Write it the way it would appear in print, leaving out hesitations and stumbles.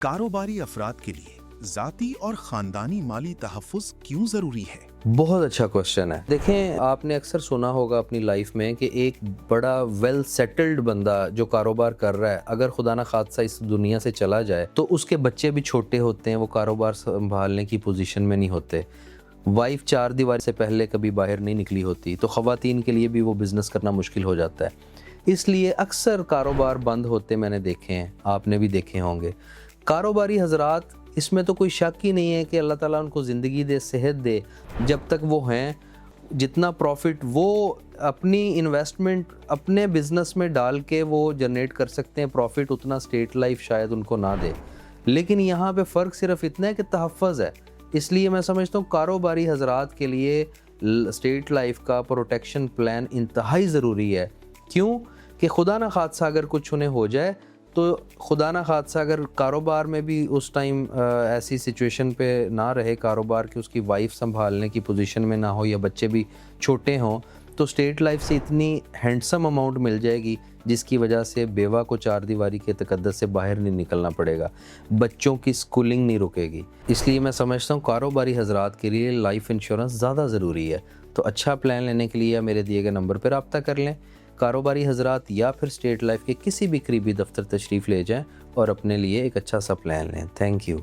کاروباری افراد کے لیے ذاتی اور خاندانی مالی تحفظ کیوں ضروری ہے؟ بہت اچھا کوشچن ہے۔ دیکھیں، آپ نے اکثر سنا ہوگا اپنی لائف میں کہ ایک بڑا ویل سیٹلڈ بندہ جو کاروبار کر رہا ہے، اگر خدا نہ خواستہ اس دنیا سے چلا جائے تو اس کے بچے بھی چھوٹے ہوتے ہیں، وہ کاروبار سنبھالنے کی پوزیشن میں نہیں ہوتے، وائف 4 دیواری سے پہلے کبھی باہر نہیں نکلی ہوتی، تو خواتین کے لیے بھی وہ بزنس کرنا مشکل ہو جاتا ہے۔ اس لیے اکثر کاروبار بند ہوتے میں نے دیکھے ہیں، آپ نے بھی دیکھے ہوں گے۔ کاروباری حضرات، اس میں تو کوئی شک ہی نہیں ہے کہ اللہ تعالیٰ ان کو زندگی دے، صحت دے، جب تک وہ ہیں، جتنا پروفٹ وہ اپنی انویسٹمنٹ اپنے بزنس میں ڈال کے وہ جنریٹ کر سکتے ہیں پروفٹ، اتنا اسٹیٹ لائف شاید ان کو نہ دے۔ لیکن یہاں پہ فرق صرف اتنا ہے کہ تحفظ ہے۔ اس لیے میں سمجھتا ہوں کاروباری حضرات کے لیے اسٹیٹ لائف کا پروٹیکشن پلان انتہائی ضروری ہے۔ کیوں؟ کہ خدا نہ خواستہ اگر کچھ انہیں ہو جائے تو خدا نہ خواستہ اگر کاروبار میں بھی اس ٹائم ایسی سچویشن پہ نہ رہے کاروبار کہ اس کی وائف سنبھالنے کی پوزیشن میں نہ ہو یا بچے بھی چھوٹے ہوں، تو اسٹیٹ لائف سے اتنی ہینڈسم اماؤنٹ مل جائے گی جس کی وجہ سے بیوہ کو 4 دیواری کے تقدس سے باہر نہیں نکلنا پڑے گا، بچوں کی سکولنگ نہیں رکے گی۔ اس لیے میں سمجھتا ہوں کاروباری حضرات کے لیے لائف انشورنس زیادہ ضروری ہے۔ تو اچھا پلان لینے کے لیے میرے دیے گئے نمبر پہ رابطہ کر لیں، کاروباری حضرات، یا پھر اسٹیٹ لائف کے کسی بھی قریبی دفتر تشریف لے جائیں اور اپنے لیے ایک اچھا سا پلان لیں۔ Thank you.